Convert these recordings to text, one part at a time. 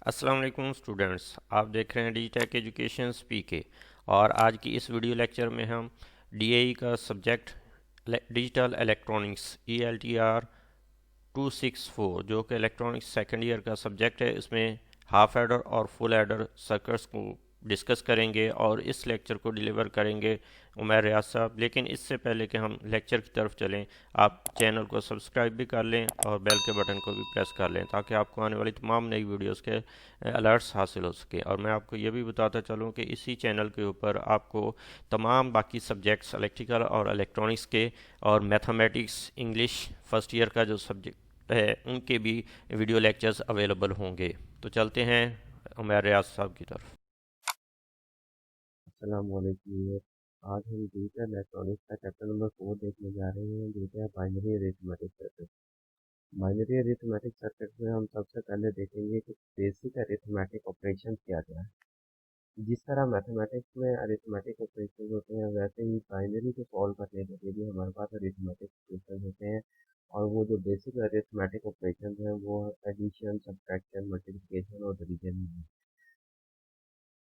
अस्सलाम वालेकुम स्टूडेंट्स, आप देख रहे हैं डिजिटेक एजुकेशन पीके। और आज की इस वीडियो लेक्चर में हम डीएई का सब्जेक्ट डिजिटल इलेक्ट्रॉनिक्स ELTR 264 जो कि इलेक्ट्रॉनिक्स सेकेंड ईयर का सब्जेक्ट है, इसमें हाफ एडर और फुल एडर सर्किट्स को डिस्कस करेंगे और इस लेक्चर को डिलीवर करेंगे उमर रियाज साहब। लेकिन इससे पहले कि हम लेक्चर की तरफ चलें, आप चैनल को सब्सक्राइब भी कर लें और बेल के बटन को भी प्रेस कर लें ताकि आपको आने वाली तमाम नई वीडियोस के अलर्ट्स हासिल हो सके। और मैं आपको ये भी बताता चलूँ कि इसी चैनल के ऊपर आपको तमाम बाकी सब्जेक्ट्स इलेक्ट्रिकल और इलेक्ट्रॉनिक्स के और मैथमेटिक्स इंग्लिश फर्स्ट ईयर का जो सब्जेक्ट है उनके भी वीडियो लेक्चर्स अवेलेबल होंगे। तो चलते हैं उमर रियाज साहब की तरफ। अस्सलाम वालेकुम। आज हम डिजिटल इलेक्ट्रॉनिक्स का चैप्टर नंबर 4 देखने जा रहे हैं जो कि है binary arithmetic circuit. Binary arithmetic circuit में हम सबसे पहले देखेंगे कि बेसिक अरिथमेटिक ऑपरेशन क्या क्या है। जिस तरह मैथमेटिक्स में अरिथमेटिक ऑपरेशन होते हैं वैसे ही बाइनरी को सॉल्व करने के लिए भी हमारे पास अरिथमेटिक ऑपरेशन होते हैं। और वो जो बेसिक अरिथमेटिक ऑपरेशन है वो एडिशन, सब्ट्रैक्शन, मल्टीप्लिकेशन और डिवीजन है।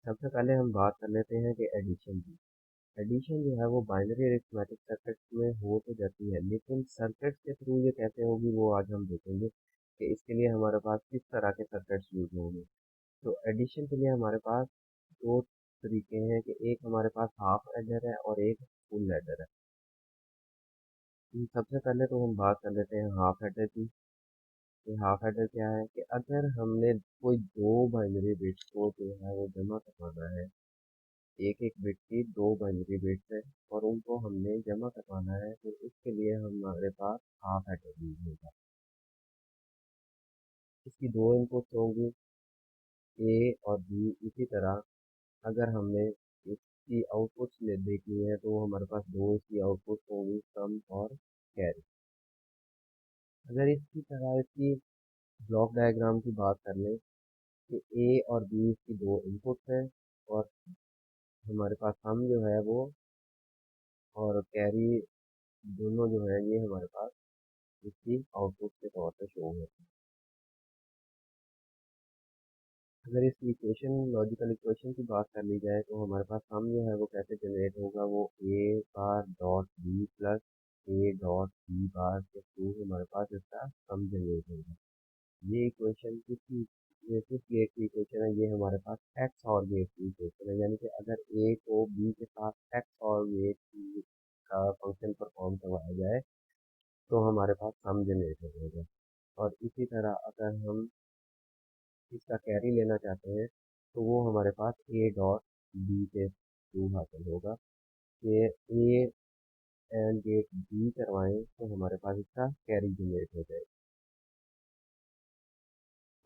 सबसे पहले हम बात कर लेते हैं कि एडिशन की। एडिशन जो है वो बाइनरी अरिथमेटिक सर्किट में हो तो जाती है, लेकिन सर्किट के थ्रू ये कैसे होगी वो आज हम देखेंगे कि इसके लिए हमारे पास किस तरह के सर्किट्स यूज होंगे। तो एडिशन के लिए हमारे पास दो तरीके हैं कि एक हमारे पास हाफ एडर है और एक फुल एडर है। सबसे पहले तो हम बात कर लेते हैं हाफ एडर की। कि हाफ एडर क्या है कि अगर हमने कोई दो बाइनरी बिट्स को जो है वो जमा करवाना है, एक एक बिट की दो बाइनरी बिट्स है और उनको हमने जमा करवाना है, तो इसके लिए हमारे पास हाफ एडर यूज होगा। इसकी दो इनपुट्स होंगी, ए और बी। इसी तरह अगर हमने इसकी आउटपुट्स ले देखनी है तो हमारे पास दो इसकी आउटपुट्स होंगी, सम और कैरी। अगर इसी तरह इसकी ब्लॉक डायग्राम की बात कर लें कि ए और बी इसकी दो इनपुट्स हैं और हमारे पास सम जो है वो और कैरी दोनों जो है ये हमारे पास इसकी आउटपुट के तौर पे शो होते हैं। अगर इसकी इक्वेशन, लॉजिकल इक्वेशन की बात कर ली जाए तो हमारे पास सम जो है वो कैसे जनरेट होगा, वो A bar dot B plus A dot B bar के थ्रू हमारे पास इसका सम जनरेट होगा। ये इक्वेशन किस गेट की इक्वेशन है, ये हमारे पास एक्स और गेट की इक्वेशन है। यानी कि अगर ए को बी के साथ एक्स और गेट का फंक्शन परफॉर्म करवाया जाए तो हमारे पास सम जनरेट होगा। और इसी तरह अगर हम इसका कैरी लेना चाहते हैं तो वो हमारे पास ए डॉट बी के थ्रू हासिल होगा कि ए एंड गेट बी करवाएं तो हमारे पास इसका कैरी जनरेट हो जाएगा।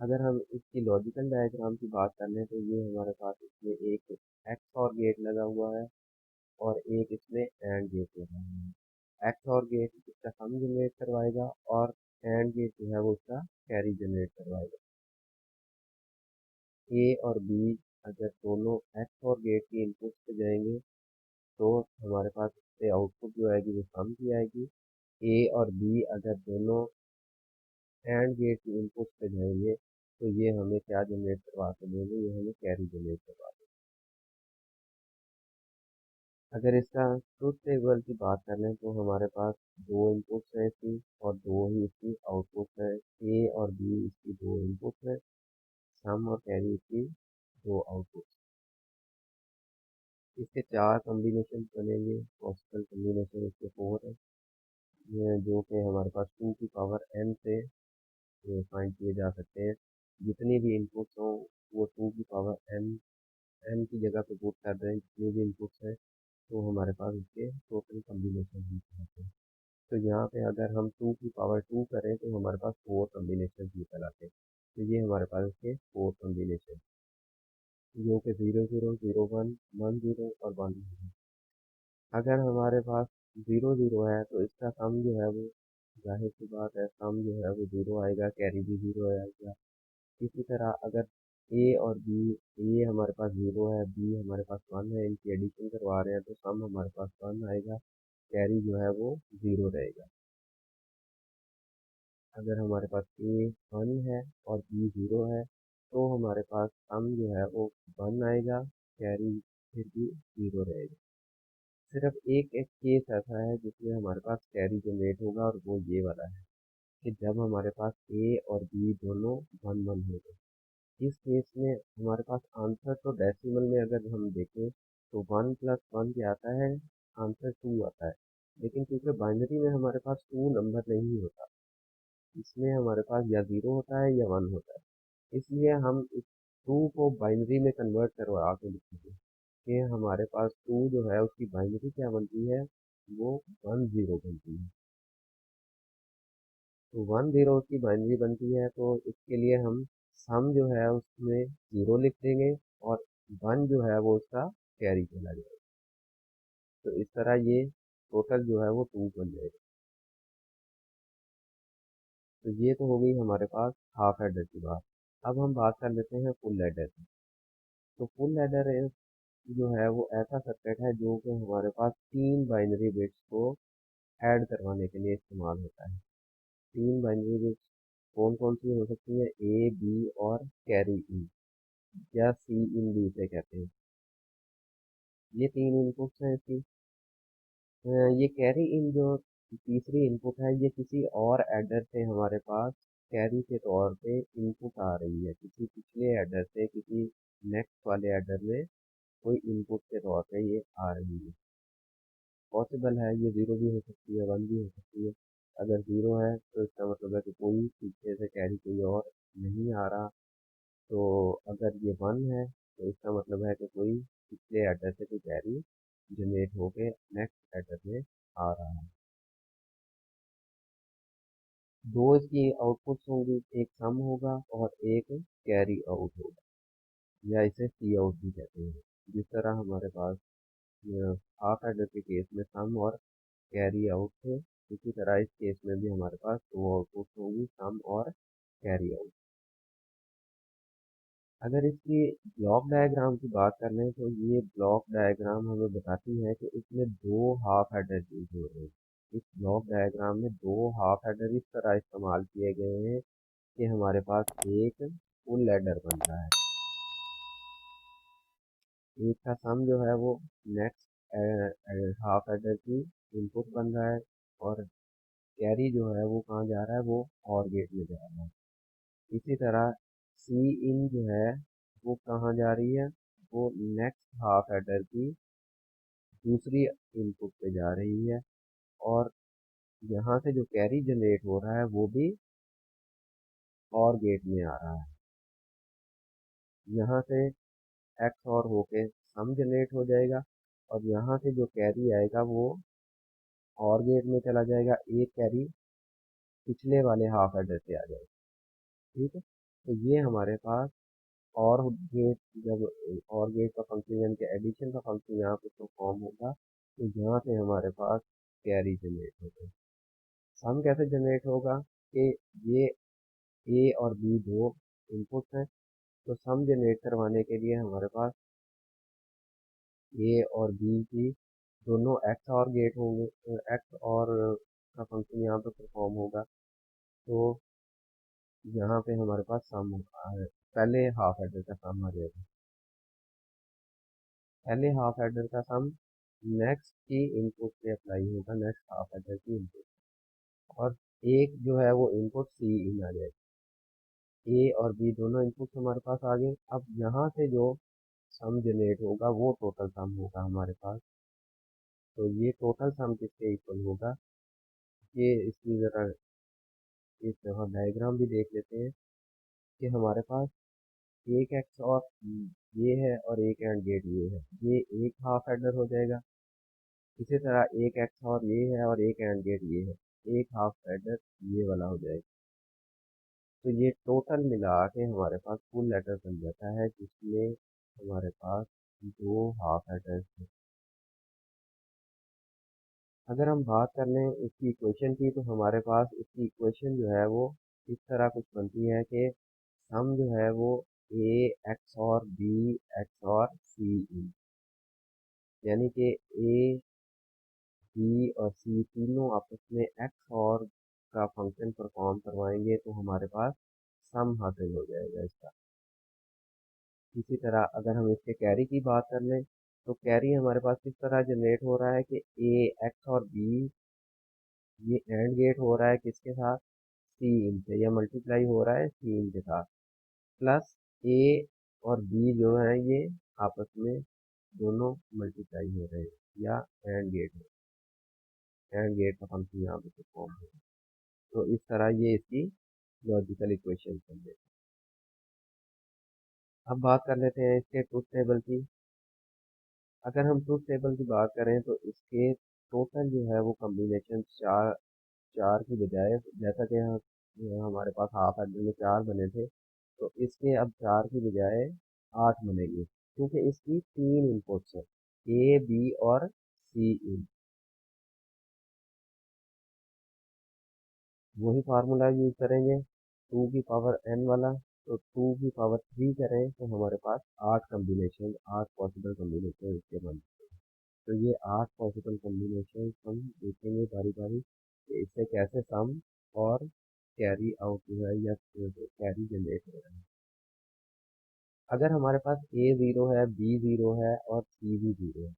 अगर हम इसकी लॉजिकल डायग्राम की बात कर लें तो ये हमारे पास इसमें एक एक्स और गेट लगा हुआ है और एक इसमें एंड गेट लगा हुआ है। एक्स और गेट इसका सम जनरेट करवाएगा और एंड गेट जो है वो इसका कैरी जनरेट करवाएगा। ए और बी अगर दोनों एक्स और गेट की इनपुट पे जाएंगे तो हमारे पास इससे आउटपुट जो आएगी वो सम की आएगी। ए और बी अगर दोनों एंड गेट की इनपुट पे जाएंगे तो ये हमें क्या जनरेट करवा के देंगे, ये हमें कैरी जनरेट करवा देंगे। अगर इसका ट्रुथ टेबल की बात कर लें तो हमारे पास दो इनपुट्स हैं इसकी और दो ही इसकी आउटपुट है। ए और बी इसकी दो इनपुट है, सम और कैरी इसकी दो आउटपुट। इसके चार कॉम्बिनेशन बनेंगे, पॉसिबल कॉम्बिनेशन इसके फोर है, ये जो कि हमारे पास टू की पावर एन से फाइंड किए जा सकते हैं। जितनी भी इनपुट्स हों वो टू की पावर एन एन की जगह पे पुट कर दें जितनी भी इनपुट्स हैं, तो हमारे पास इसके टोटल कॉम्बिनेशन ही आते हैं। तो यहाँ पे अगर हम टू की पावर टू करें तो हमारे पास फोर कॉम्बिनेशन निकल आते हैं। तो ये हमारे पास इसके फोर कॉम्बिनेशन जो कि zero zero, zero one, one zero और वन जीरो। अगर हमारे पास जीरो जीरो है तो इसका सम जो है वो, जाहिर सी बात है, सम जो है वो जीरो आएगा, कैरी भी जीरो आएगा। इसी तरह अगर ए और बी, ए हमारे पास जीरो है, बी हमारे पास वन है, इनकी एडिशन करवा रहे हैं तो सम हमारे पास वन आएगा, कैरी जो है वो जीरो रहेगा। अगर हमारे पास ए वन है और बी जीरो है तो हमारे पास सम जो है वो 1 आएगा, कैरी फिर भी 0 रहेगा। सिर्फ एक एक केस ऐसा है जिसमें हमारे पास कैरी जनरेट होगा और वो ये वाला है कि जब हमारे पास ए और बी दोनों 1 1 होंगे। इस केस में हमारे पास आंसर तो डेसिमल में अगर हम देखें तो 1 + 1 क्या आता है, आंसर 2 आता है। लेकिन क्योंकि बाइनरी में हमारे पास 2 नंबर नहीं होता, इसमें हमारे पास या 0 होता है या 1 होता है। इसलिए हम इस 2 को बाइनरी में कन्वर्ट करवा के लिखेंगे कि हमारे पास 2 जो है उसकी बाइनरी क्या बनती है, वो 1 0 बनती है। तो 1 0 उसकी बाइनरी बनती है, तो इसके लिए हम सम जो है उसमें 0 लिख देंगे और 1 जो है वो उसका कैरी चला जाएगा। तो इस तरह ये टोटल जो है वो 2 बन जाएगा। तो ये तो हो गई हमारे पास हाफ एडर की बात। अब हम बात कर लेते हैं फुल एडर की। तो फुल एडर जो है वो ऐसा सर्किट है जो कि हमारे पास 3 बाइनरी बिट्स को ऐड करवाने के लिए इस्तेमाल होता है। 3 बाइनरी बिट्स कौन कौन सी हो सकती है, ए बी और कैरी इन या सी इन भी इसे कहते हैं। ये 3 इनपुट्स हैं इसकी। ये कैरी इन जो तीसरी इनपुट है, ये किसी और एडर से हमारे पास कैरी के तौर पे इनपुट आ रही है, किसी पिछले एडर से किसी नेक्स्ट वाले एडर में कोई इनपुट के तौर पे ये आ रही है। पॉसिबल है ये 0 भी हो सकती है, 1 भी हो सकती है। अगर 0 है तो इसका मतलब है कि कोई पीछे से कैरी कोई और नहीं आ रहा। तो अगर ये 1 है तो इसका मतलब है कि कोई पिछले एडर से कोई कैरी जनरेट होके नेक्स्ट एडर में आ रहा है। दो इसकी आउटपुट्स होंगी, एक सम होगा और एक कैरी आउट होगा, या इसे सी आउट भी कहते हैं। जिस तरह हमारे पास हाफ एडर के केस में सम और कैरी आउट थे, इसी तरह इस केस में भी हमारे पास दो आउटपुट होंगी, सम और कैरी आउट। अगर इसकी ब्लॉक डायग्राम की बात कर लें तो ये ब्लॉक डायग्राम हमें बताती है कि इसमें दो हाफ हेडर यूज हो रहे हैं। इस ब्लॉक डायग्राम में दो हाफ हेडर इस तरह इस्तेमाल किए गए हैं कि हमारे पास एक फुल हेडर बन रहा है। एक का सम जो है वो नेक्स्ट हाफ हेडर की इनपुट बन रहा है और कैरी जो है वो कहाँ जा रहा है, वो और गेट में जा रहा है। इसी तरह सी इन जो है वो कहाँ जा रही है, वो नेक्स्ट हाफ एडर की दूसरी इनपुट पे जा रही है और यहाँ से जो कैरी जनरेट हो रहा है वो भी और गेट में आ रहा है। यहाँ से एक्स और होके सम जनरेट हो जाएगा और यहाँ से जो कैरी आएगा वो और गेट में चला जाएगा, एक कैरी पिछले वाले हाफ एडर से आ जाएगा। ठीक है, तो ये हमारे पास और गेट, जब और गेट का फंक्शन यानी कि एडिशन का फंक्शन यहाँ पे परफॉर्म होगा तो यहाँ से हमारे पास कैरी जनरेट होगा। सम कैसे जनरेट होगा कि ये ए और बी दो इनपुट्स हैं, तो सम जनरेट करवाने के लिए हमारे पास ए और बी की दोनों एक्स और गेट होंगे, एक्स और का फंक्शन यहाँ पे परफॉर्म होगा। तो यहाँ पे हमारे पास सम पहले हाफ एडर का सम आ जाएगा। पहले हाफ एडर का सम नेक्स्ट की इनपुट पे अप्लाई होगा, नेक्स्ट हाफ एडर की इनपुट, और एक जो है वो इनपुट सी इन आ जाएगा। ए और बी दोनों इनपुट हमारे पास आ गए। अब यहाँ से जो सम जनरेट होगा वो टोटल सम होगा हमारे पास। तो ये टोटल सम किसके इक्वल होगा, ये इसकी ज़रा इस तरह डायग्राम भी देख लेते हैं कि हमारे पास एक एक्स और ये है और एक एंड गेट ये है, ये एक हाफ एडर हो जाएगा। इसी तरह एक एक्स और ये है और एक एंड गेट ये है, एक हाफ एडर ये वाला हो जाएगा। तो ये टोटल मिला के हमारे पास फुल एडर बन जाता है जिसमें हमारे पास दो हाफ एडर्स हैं। अगर हम बात कर लें इसकी इक्वेशन की तो हमारे पास इसकी इक्वेशन जो है वो इस तरह कुछ बनती है कि सम जो है वो ए एक्स और बी एक्स और सी ई, यानी कि ए बी और सी तीनों आपस में एक्स और का फंक्शन परफॉर्म करवाएंगे तो हमारे पास सम हासिल हो जाएगा इसका। इसी तरह अगर हम इसके कैरी की बात कर लें तो कैरी हमारे पास किस तरह जनरेट हो रहा है कि ए एक्स और बी, ये एंड गेट हो रहा है किसके साथ, सी इन से, या मल्टीप्लाई हो रहा है सी इन के साथ, प्लस ए और बी जो है ये आपस में दोनों मल्टीप्लाई हो रहे हैं, या एंड गेट का फंक्शन यहाँ पे परफॉर्म हो रहा है। तो इस तरह ये इसकी लॉजिकल इक्वेशन बन गई। अब बात कर लेते हैं इसके ट्रूथ टेबल की। अगर हम ट्रूथ टेबल की बात करें तो इसके टोटल जो है वो कम्बिनेशन चार चार की बजाय, जैसा कि हमारे पास हाफ एडर में चार बने थे, तो इसके अब चार की बजाय 8 बनेंगे, क्योंकि इसकी 3 इनपुट्स है, ए बी और सी इन। वही फार्मूला यूज करेंगे 2 की पावर n वाला, तो 2 की पावर 3 करें तो हमारे पास 8 पॉसिबल कम्बिनेशन इसके बनते हैं। तो ये 8 पॉसिबल कम्बिनेशन हम देखेंगे बारी बारी कि इससे कैसे सम और कैरी आउट जो है या कैरी जनरेट हो रहा है। अगर हमारे पास ए ज़ीरो है, बी ज़ीरो है और सी भी ज़ीरो है,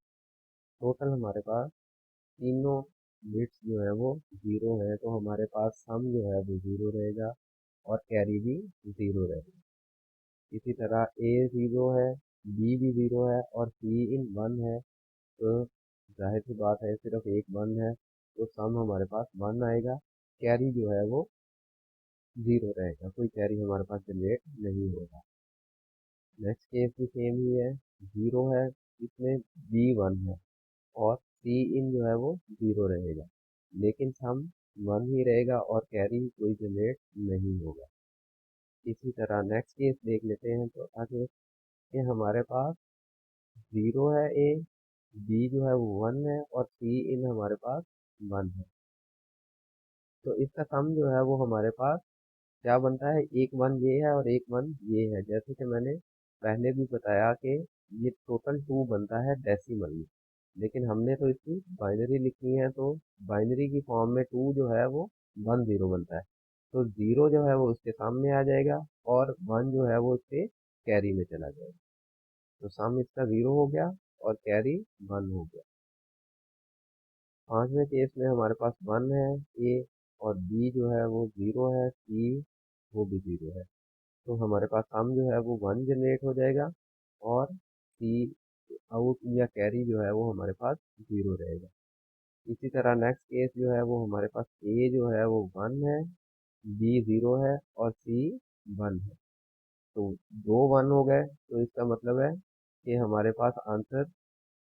टोटल हमारे पास तीनों बिट्स जो है वो ज़ीरो है, तो हमारे पास सम जो है वो ज़ीरो रहेगा और कैरी भी ज़ीरो रहेगा। इसी तरह ए ज़ीरो है, बी भी ज़ीरो है और सी इन वन है, तो जाहिर सी बात है सिर्फ एक वन है, तो सम हमारे पास वन आएगा, कैरी जो है वो ज़ीरो रहेगा, कोई कैरी हमारे पास जनरेट नहीं होगा। नेक्स्ट केस भी सेम ही है, ज़ीरो है, इसमें बी वन है और सी इन जो है वो ज़ीरो रहेगा, लेकिन सम वन ही रहेगा और कैरी कोई जनरेट नहीं होगा। इसी तरह नेक्स्ट केस देख लेते हैं, तो आगे कि हमारे पास ज़ीरो है ए, बी जो है वो वन है और सी इन हमारे पास वन है, तो इसका सम जो है वो हमारे पास क्या बनता है, एक वन ये है और एक वन ये है। जैसे कि मैंने पहले भी बताया कि ये टोटल 2 बनता है डेसिमल में, लेकिन हमने तो इसकी बाइनरी लिखनी है, तो बाइनरी की फॉर्म में 2 जो है वो 10 बनता है, तो 0 जो है वो उसके सामने आ जाएगा और 1 जो है वो उसके कैरी में चला जाएगा, तो सम इसका 0 हो गया और कैरी 1 हो गया। पांचवें केस में हमारे पास 1 है ए और बी जो है वो 0 है, सी वो भी 0 है, तो हमारे पास सम जो है वो 1 जनरेट हो जाएगा और सी आउट या कैरी जो है वो हमारे पास 0 रहेगा। इसी तरह नेक्स्ट केस जो है वो हमारे पास ए जो है वो 1 है, बी 0 है और सी 1 है, तो दो 1 हो गए, तो इसका मतलब है कि हमारे पास आंसर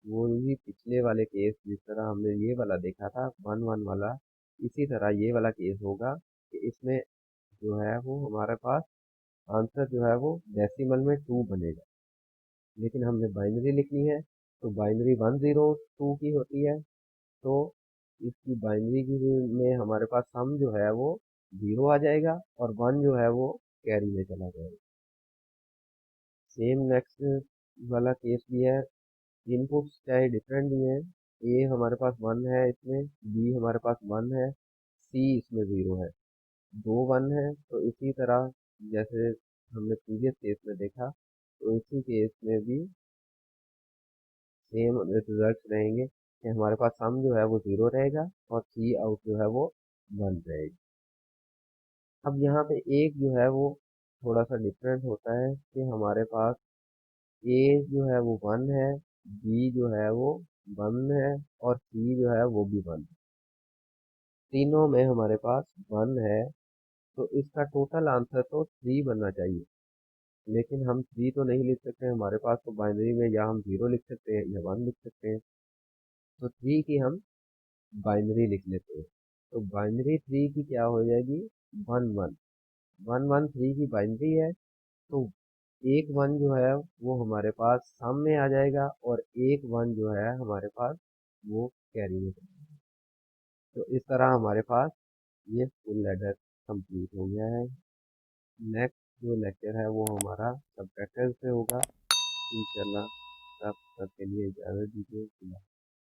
वो ही पिछले वाले केस जिस तरह हमने ये वाला देखा था 1 1 वाला, इसी तरह ये वाला केस होगा कि इसमें जो है वो हमारे पास आंसर जो है वो डेसिमल में 2 बनेगा, लेकिन हमने बाइनरी लिखनी है, तो बाइनरी 102 की होती है, तो इसकी बाइनरी की में हमारे पास सम जो है वो 0 आ जाएगा और 1 जो है वो कैरी में चला जाएगा। सेम नेक्स्ट वाला केस भी है, इनपुट्स चाहे डिफरेंट भी हैं, ए हमारे पास 1 है इसमें, बी हमारे पास 1 है, सी इसमें 0 है, दो 1 है, तो इसी तरह जैसे हमने प्रीवियस केस में देखा, तो इसी केस में भी सेम रिजल्ट रहेंगे कि हमारे पास सम जो है वो 0 रहेगा और सी आउट जो है वो 1 रहेगी। अब यहाँ पे एक जो है वो थोड़ा सा डिफरेंट होता है कि हमारे पास ए जो है वो 1 है, बी जो है वो 1 है और सी जो है वो भी 1 है, तीनों में हमारे पास 1 है, तो इसका टोटल आंसर तो 3 बनना चाहिए, लेकिन हम 3 तो नहीं लिख सकते, हमारे पास तो बाइनरी में या हम 0 लिख सकते हैं या 1 लिख सकते हैं, तो 3 की हम बाइनरी लिख लेते हैं, तो बाइनरी 3 की क्या हो जाएगी, 1 1 3 की बाइनरी है, तो एक 1 जो है वो हमारे पास सामने आ जाएगा और एक 1 जो है हमारे पास वो कैरी में जाएगा। तो इस तरह हमारे पास ये फुल लैडर कंप्लीट हो गया है। नेक्स्ट जो लेक्चर है वो हमारा सबट्रैक्टर से होगा इंशाल्लाह। तब तक के लिए इजाज़त दीजिए।